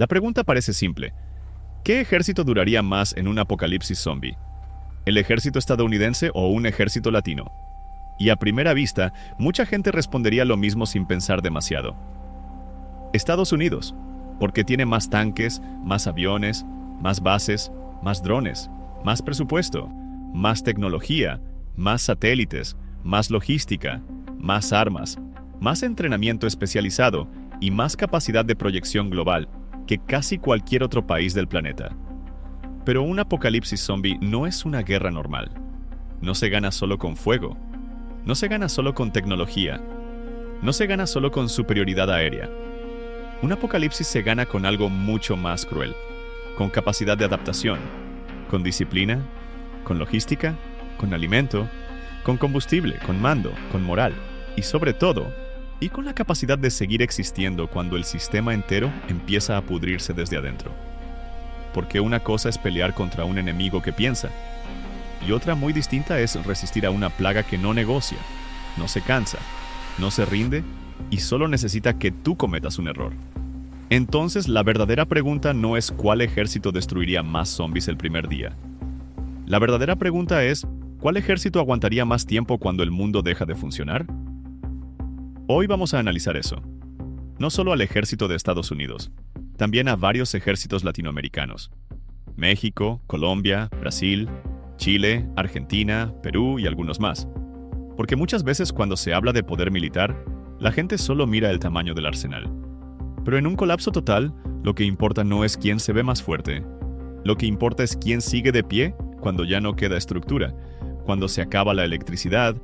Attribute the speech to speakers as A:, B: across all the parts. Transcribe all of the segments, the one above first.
A: La pregunta parece simple. ¿Qué ejército duraría más en un apocalipsis zombie? ¿El ejército estadounidense o un ejército latino? Y a primera vista, mucha gente respondería lo mismo sin pensar demasiado. Estados Unidos, porque tiene más tanques, más aviones, más bases, más drones, más presupuesto, más tecnología, más satélites, más logística, más armas, más entrenamiento especializado y más capacidad de proyección global que casi cualquier otro país del planeta. Pero un apocalipsis zombie no es una guerra normal. No se gana solo con fuego. No se gana solo con tecnología. No se gana solo con superioridad aérea. Un apocalipsis se gana con algo mucho más cruel, con capacidad de adaptación, con disciplina, con logística, con alimento, con combustible, con mando, con moral y sobre todo, y con la capacidad de seguir existiendo cuando el sistema entero empieza a pudrirse desde adentro. Porque una cosa es pelear contra un enemigo que piensa, y otra muy distinta es resistir a una plaga que no negocia, no se cansa, no se rinde y solo necesita que tú cometas un error. Entonces, la verdadera pregunta no es cuál ejército destruiría más zombies el primer día. La verdadera pregunta es, ¿cuál ejército aguantaría más tiempo cuando el mundo deja de funcionar? Hoy vamos a analizar eso. No solo al ejército de Estados Unidos, también a varios ejércitos latinoamericanos. México, Colombia, Brasil, Chile, Argentina, Perú y algunos más. Porque muchas veces cuando se habla de poder militar, la gente solo mira el tamaño del arsenal. Pero en un colapso total, lo que importa no es quién se ve más fuerte. Lo que importa es quién sigue de pie cuando ya no queda estructura, cuando se acaba la electricidad,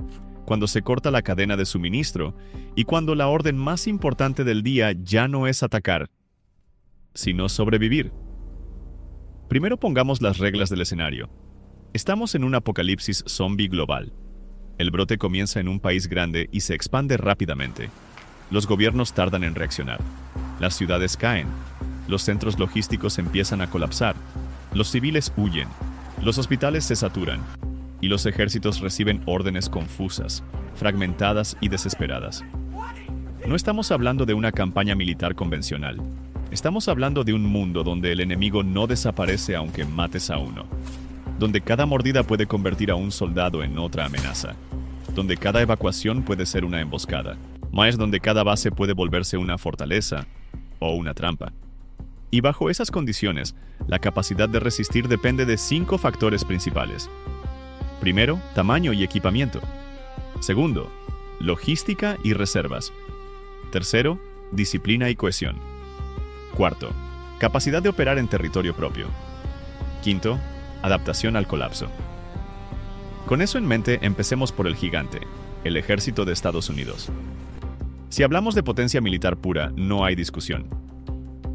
A: cuando se corta la cadena de suministro y cuando la orden más importante del día ya no es atacar, sino sobrevivir. Primero pongamos las reglas del escenario. Estamos en un apocalipsis zombie global. El brote comienza en un país grande y se expande rápidamente. Los gobiernos tardan en reaccionar. Las ciudades caen. Los centros logísticos empiezan a colapsar. Los civiles huyen. Los hospitales se saturan. Y los ejércitos reciben órdenes confusas, fragmentadas y desesperadas. No estamos hablando de una campaña militar convencional. Estamos hablando de un mundo donde el enemigo no desaparece aunque mates a uno. Donde cada mordida puede convertir a un soldado en otra amenaza. Donde cada evacuación puede ser una emboscada. Más donde cada base puede volverse una fortaleza o una trampa. Y bajo esas condiciones, la capacidad de resistir depende de 5 factores principales. Primero, tamaño y equipamiento. Segundo, logística y reservas. Tercero, disciplina y cohesión. Cuarto, capacidad de operar en territorio propio. Quinto, adaptación al colapso. Con eso en mente, empecemos por el gigante, el ejército de Estados Unidos. Si hablamos de potencia militar pura, no hay discusión.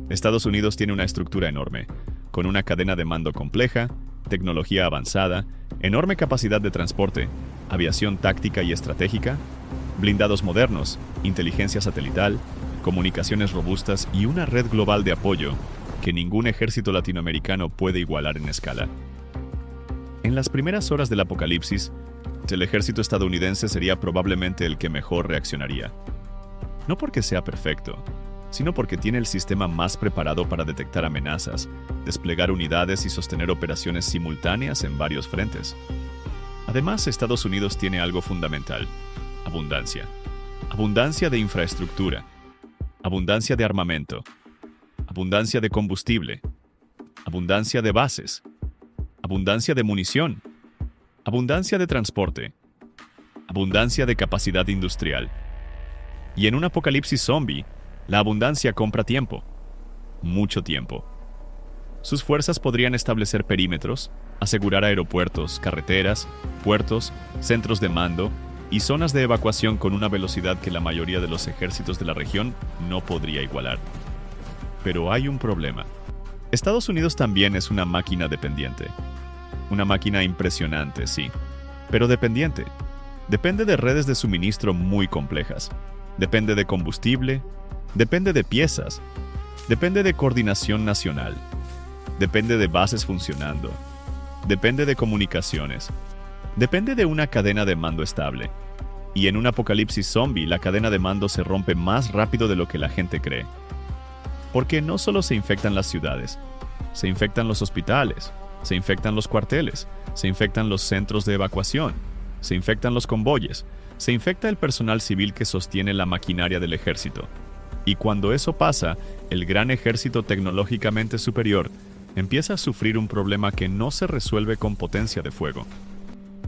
A: Estados Unidos tiene una estructura enorme, con una cadena de mando compleja, tecnología avanzada, enorme capacidad de transporte, aviación táctica y estratégica, blindados modernos, inteligencia satelital, comunicaciones robustas y una red global de apoyo que ningún ejército latinoamericano puede igualar en escala. En las primeras horas del apocalipsis, el ejército estadounidense sería probablemente el que mejor reaccionaría. No porque sea perfecto, sino porque tiene el sistema más preparado para detectar amenazas, desplegar unidades y sostener operaciones simultáneas en varios frentes. Además, Estados Unidos tiene algo fundamental: abundancia. Abundancia de infraestructura, abundancia de armamento, abundancia de combustible, abundancia de bases, abundancia de munición, abundancia de transporte, abundancia de capacidad industrial. Y en un apocalipsis zombie, la abundancia compra tiempo, mucho tiempo. Sus fuerzas podrían establecer perímetros, asegurar aeropuertos, carreteras, puertos, centros de mando y zonas de evacuación con una velocidad que la mayoría de los ejércitos de la región no podría igualar. Pero hay un problema. Estados Unidos también es una máquina dependiente. Una máquina impresionante, sí, pero dependiente. Depende de redes de suministro muy complejas. Depende de combustible, depende de piezas, depende de coordinación nacional, depende de bases funcionando, depende de comunicaciones, depende de una cadena de mando estable. Y en un apocalipsis zombie, la cadena de mando se rompe más rápido de lo que la gente cree. Porque no solo se infectan las ciudades, se infectan los hospitales, se infectan los cuarteles, se infectan los centros de evacuación, se infectan los convoyes, se infecta el personal civil que sostiene la maquinaria del ejército. Y cuando eso pasa, el gran ejército tecnológicamente superior empieza a sufrir un problema que no se resuelve con potencia de fuego.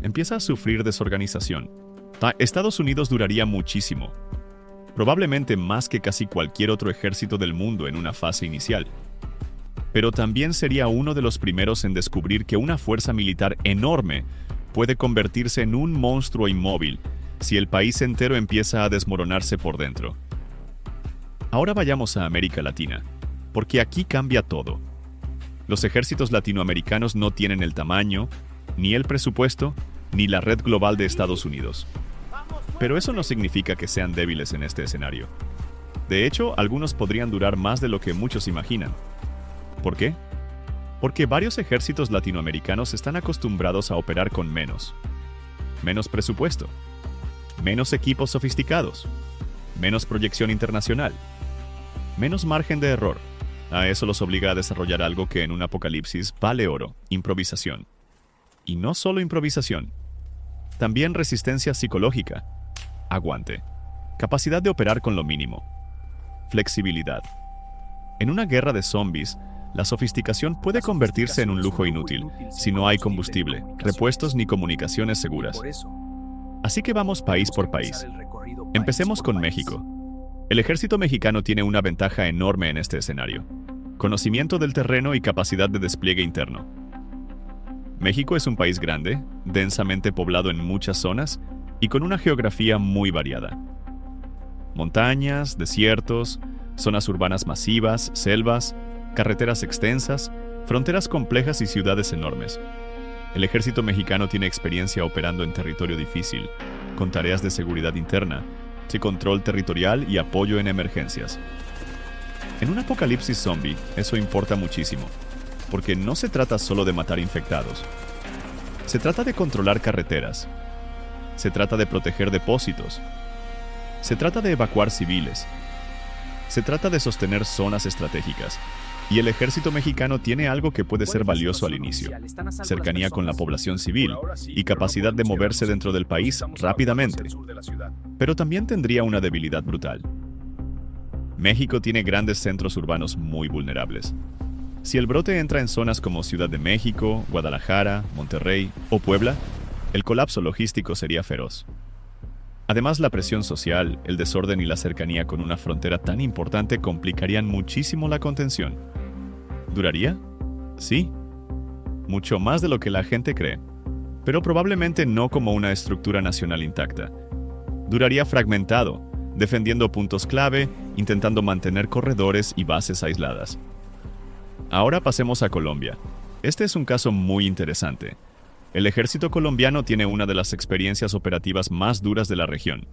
A: Empieza a sufrir desorganización. Estados Unidos duraría muchísimo, probablemente más que casi cualquier otro ejército del mundo en una fase inicial. Pero también sería uno de los primeros en descubrir que una fuerza militar enorme puede convertirse en un monstruo inmóvil si el país entero empieza a desmoronarse por dentro. Ahora vayamos a América Latina, porque aquí cambia todo. Los ejércitos latinoamericanos no tienen el tamaño, ni el presupuesto, ni la red global de Estados Unidos. Pero eso no significa que sean débiles en este escenario. De hecho, algunos podrían durar más de lo que muchos imaginan. ¿Por qué? Porque varios ejércitos latinoamericanos están acostumbrados a operar con menos presupuesto, menos equipos sofisticados, menos proyección internacional, menos margen de error. A eso los obliga a desarrollar algo que en un apocalipsis vale oro: improvisación. Y no solo improvisación, también resistencia psicológica, aguante, capacidad de operar con lo mínimo, flexibilidad. En una guerra de zombies, la sofisticación puede convertirse en un lujo inútil si no hay combustible, repuestos ni comunicaciones seguras. Así que vamos país por país. Empecemos con México. El ejército mexicano tiene una ventaja enorme en este escenario: conocimiento del terreno y capacidad de despliegue interno. México es un país grande, densamente poblado en muchas zonas y con una geografía muy variada. Montañas, desiertos, zonas urbanas masivas, selvas, carreteras extensas, fronteras complejas y ciudades enormes. El ejército mexicano tiene experiencia operando en territorio difícil, con tareas de seguridad interna, de control territorial y apoyo en emergencias. En un apocalipsis zombie, eso importa muchísimo, porque no se trata solo de matar infectados. Se trata de controlar carreteras. Se trata de proteger depósitos. Se trata de evacuar civiles. Se trata de sostener zonas estratégicas. Y el ejército mexicano tiene algo que puede ser valioso al inicio: cercanía con la población civil y capacidad de moverse dentro del país rápidamente. Pero también tendría una debilidad brutal. México tiene grandes centros urbanos muy vulnerables. Si el brote entra en zonas como Ciudad de México, Guadalajara, Monterrey o Puebla, el colapso logístico sería feroz. Además, la presión social, el desorden y la cercanía con una frontera tan importante complicarían muchísimo la contención. ¿Duraría? Sí. Mucho más de lo que la gente cree. Pero probablemente no como una estructura nacional intacta. Duraría fragmentado, defendiendo puntos clave, intentando mantener corredores y bases aisladas. Ahora pasemos a Colombia. Este es un caso muy interesante. El ejército colombiano tiene una de las experiencias operativas más duras de la región.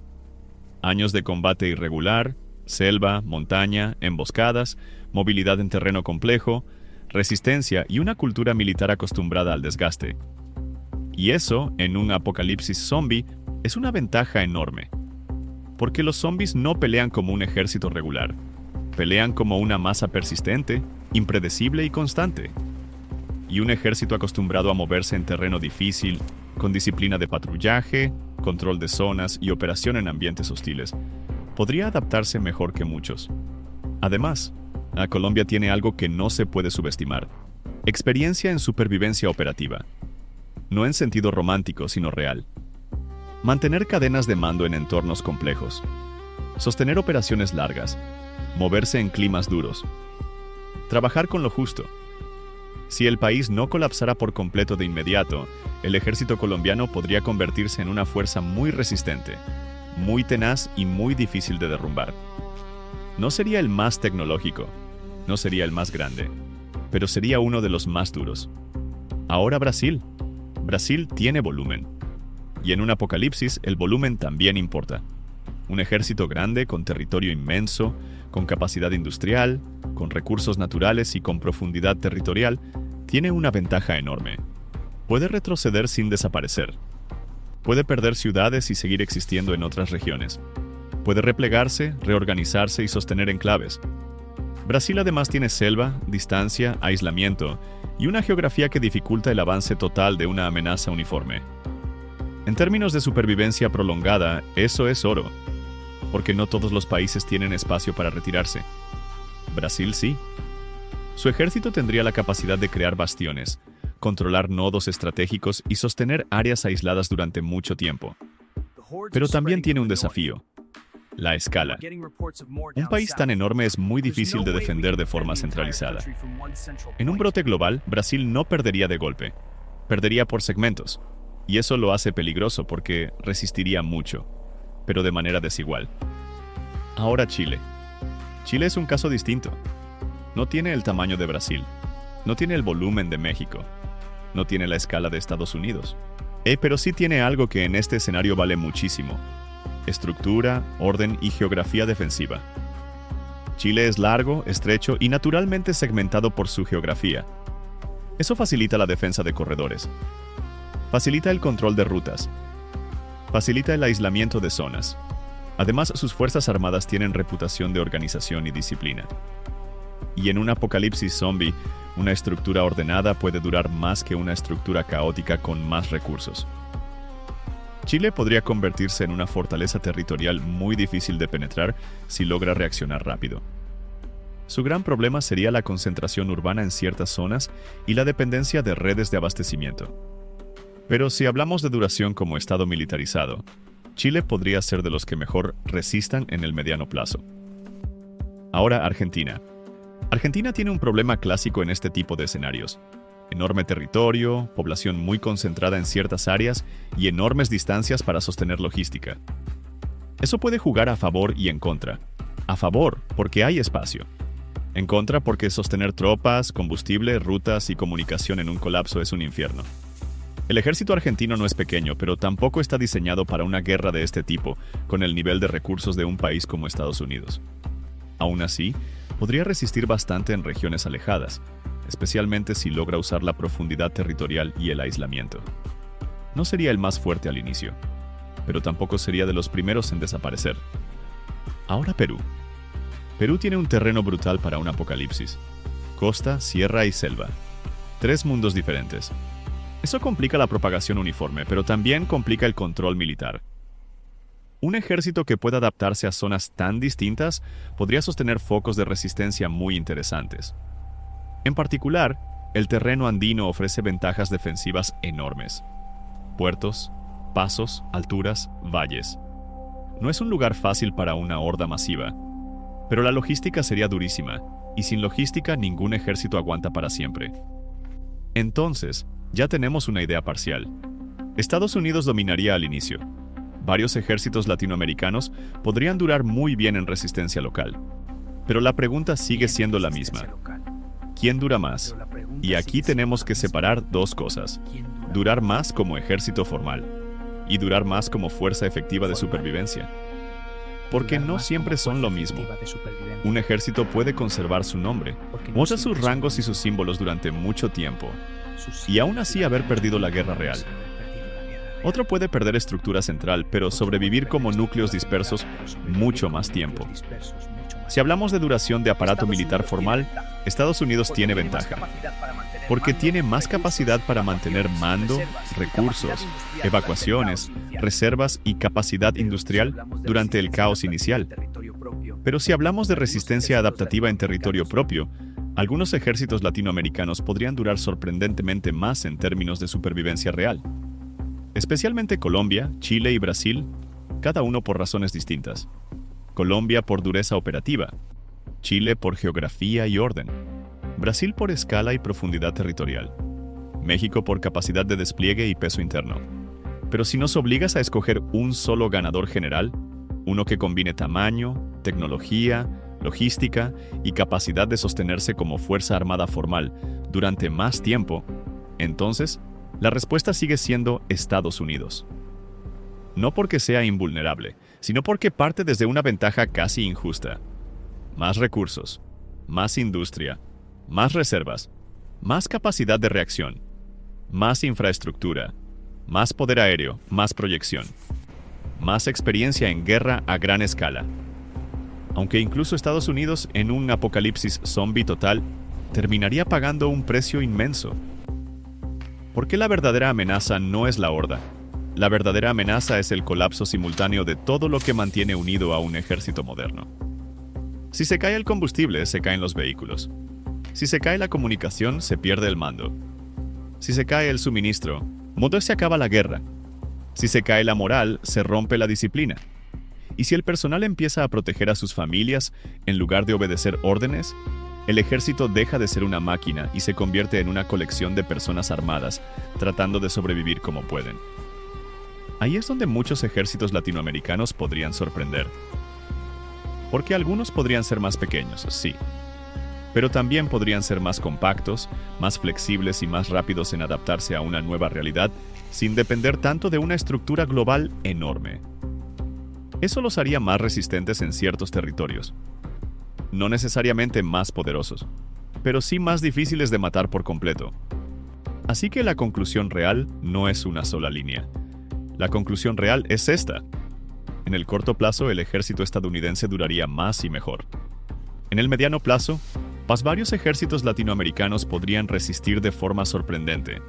A: Años de combate irregular, selva, montaña, emboscadas, movilidad en terreno complejo, resistencia y una cultura militar acostumbrada al desgaste. Y eso, en un apocalipsis zombie, es una ventaja enorme. Porque los zombies no pelean como un ejército regular. Pelean como una masa persistente, impredecible y constante. Y un ejército acostumbrado a moverse en terreno difícil, con disciplina de patrullaje, control de zonas y operación en ambientes hostiles, podría adaptarse mejor que muchos. Además, Colombia tiene algo que no se puede subestimar: experiencia en supervivencia operativa. No en sentido romántico, sino real. Mantener cadenas de mando en entornos complejos. Sostener operaciones largas. Moverse en climas duros. Trabajar con lo justo. Si el país no colapsara por completo de inmediato, el ejército colombiano podría convertirse en una fuerza muy resistente, muy tenaz y muy difícil de derrumbar. No sería el más tecnológico, no sería el más grande, pero sería uno de los más duros. Ahora Brasil. Brasil tiene volumen. Y en un apocalipsis, el volumen también importa. Un ejército grande, con territorio inmenso, con capacidad industrial, con recursos naturales y con profundidad territorial, tiene una ventaja enorme. Puede retroceder sin desaparecer. Puede perder ciudades y seguir existiendo en otras regiones. Puede replegarse, reorganizarse y sostener enclaves. Brasil además tiene selva, distancia, aislamiento y una geografía que dificulta el avance total de una amenaza uniforme. En términos de supervivencia prolongada, eso es oro, porque no todos los países tienen espacio para retirarse. Brasil sí. Su ejército tendría la capacidad de crear bastiones, controlar nodos estratégicos y sostener áreas aisladas durante mucho tiempo. Pero también tiene un desafío: la escala. Un país tan enorme es muy difícil de defender de forma centralizada. En un brote global, Brasil no perdería de golpe, perdería por segmentos, y eso lo hace peligroso porque resistiría mucho, pero de manera desigual. Ahora Chile. Chile es un caso distinto. No tiene el tamaño de Brasil, no tiene el volumen de México, no tiene la escala de Estados Unidos. Pero sí tiene algo que en este escenario vale muchísimo: estructura, orden y geografía defensiva. Chile es largo, estrecho y naturalmente segmentado por su geografía. Eso facilita la defensa de corredores, facilita el control de rutas, facilita el aislamiento de zonas. Además, sus fuerzas armadas tienen reputación de organización y disciplina. Y en un apocalipsis zombie, una estructura ordenada puede durar más que una estructura caótica con más recursos. Chile podría convertirse en una fortaleza territorial muy difícil de penetrar si logra reaccionar rápido. Su gran problema sería la concentración urbana en ciertas zonas y la dependencia de redes de abastecimiento. Pero si hablamos de duración como estado militarizado, Chile podría ser de los que mejor resistan en el mediano plazo. Ahora Argentina. Argentina tiene un problema clásico en este tipo de escenarios: enorme territorio, población muy concentrada en ciertas áreas y enormes distancias para sostener logística. Eso puede jugar a favor y en contra. A favor, porque hay espacio. En contra, porque sostener tropas, combustible, rutas y comunicación en un colapso es un infierno. El ejército argentino no es pequeño, pero tampoco está diseñado para una guerra de este tipo, con el nivel de recursos de un país como Estados Unidos. Aún así, podría resistir bastante en regiones alejadas, especialmente si logra usar la profundidad territorial y el aislamiento. No sería el más fuerte al inicio, pero tampoco sería de los primeros en desaparecer. Ahora Perú. Perú tiene un terreno brutal para un apocalipsis: costa, sierra y selva. 3 mundos diferentes. Eso complica la propagación uniforme, pero también complica el control militar. Un ejército que pueda adaptarse a zonas tan distintas podría sostener focos de resistencia muy interesantes. En particular, el terreno andino ofrece ventajas defensivas enormes: puertos, pasos, alturas, valles. No es un lugar fácil para una horda masiva, pero la logística sería durísima, y sin logística ningún ejército aguanta para siempre. Entonces, ya tenemos una idea parcial. Estados Unidos dominaría al inicio. Varios ejércitos latinoamericanos podrían durar muy bien en resistencia local. Pero la pregunta sigue siendo la misma: ¿quién dura más? Y aquí tenemos que separar 2 cosas: durar más como ejército formal y durar más como fuerza efectiva de supervivencia. Porque no siempre son lo mismo. Un ejército puede conservar su nombre, muestra sus rangos y sus símbolos durante mucho tiempo, y aún así haber perdido la guerra real. Otro puede perder estructura central, pero sobrevivir como núcleos dispersos mucho más tiempo. Si hablamos de duración de aparato militar formal, Estados Unidos tiene ventaja, porque tiene más capacidad para mantener mando, recursos, evacuaciones, reservas y capacidad industrial durante el caos inicial. Pero si hablamos de resistencia adaptativa en territorio propio, algunos ejércitos latinoamericanos podrían durar sorprendentemente más en términos de supervivencia real. Especialmente Colombia, Chile y Brasil, cada uno por razones distintas. Colombia por dureza operativa, Chile por geografía y orden, Brasil por escala y profundidad territorial, México por capacidad de despliegue y peso interno. Pero si nos obligas a escoger un solo ganador general, uno que combine tamaño, tecnología, logística y capacidad de sostenerse como fuerza armada formal durante más tiempo, entonces, la respuesta sigue siendo Estados Unidos. No porque sea invulnerable, sino porque parte desde una ventaja casi injusta. Más recursos, más industria, más reservas, más capacidad de reacción, más infraestructura, más poder aéreo, más proyección, más experiencia en guerra a gran escala. aunque incluso Estados Unidos en un apocalipsis zombie total terminaría pagando un precio inmenso. Porque la verdadera amenaza no es la horda. La verdadera amenaza es el colapso simultáneo de todo lo que mantiene unido a un ejército moderno. Si se cae el combustible, se caen los vehículos. Si se cae la comunicación, se pierde el mando. Si se cae el suministro, se acaba la guerra. Si se cae la moral, se rompe la disciplina. Y si el personal empieza a proteger a sus familias en lugar de obedecer órdenes, el ejército deja de ser una máquina y se convierte en una colección de personas armadas, tratando de sobrevivir como pueden. Ahí es donde muchos ejércitos latinoamericanos podrían sorprender. Porque algunos podrían ser más pequeños, sí. Pero también podrían ser más compactos, más flexibles y más rápidos en adaptarse a una nueva realidad, sin depender tanto de una estructura global enorme. Eso los haría más resistentes en ciertos territorios. No necesariamente más poderosos, pero sí más difíciles de matar por completo. Así que la conclusión real no es una sola línea. La conclusión real es esta. En el corto plazo, el ejército estadounidense duraría más y mejor. En el mediano plazo, varios ejércitos latinoamericanos podrían resistir de forma sorprendente,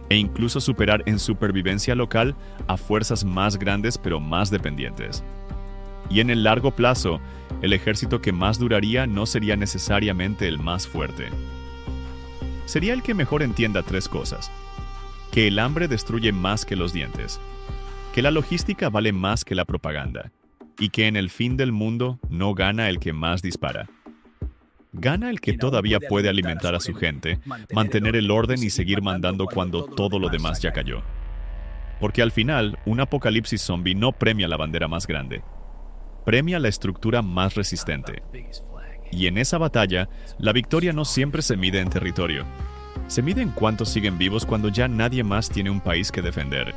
A: e incluso superar en supervivencia local a fuerzas más grandes pero más dependientes. Y en el largo plazo, el ejército que más duraría no sería necesariamente el más fuerte. Sería el que mejor entienda tres cosas: que el hambre destruye más que los dientes, que la logística vale más que la propaganda, y que en el fin del mundo no gana el que más dispara. Gana el que todavía puede alimentar a su gente, mantener el orden y seguir mandando cuando todo lo demás ya cayó. Porque al final, un apocalipsis zombie no premia la bandera más grande, premia la estructura más resistente. Y en esa batalla, la victoria no siempre se mide en territorio. Se mide en cuántos siguen vivos cuando ya nadie más tiene un país que defender.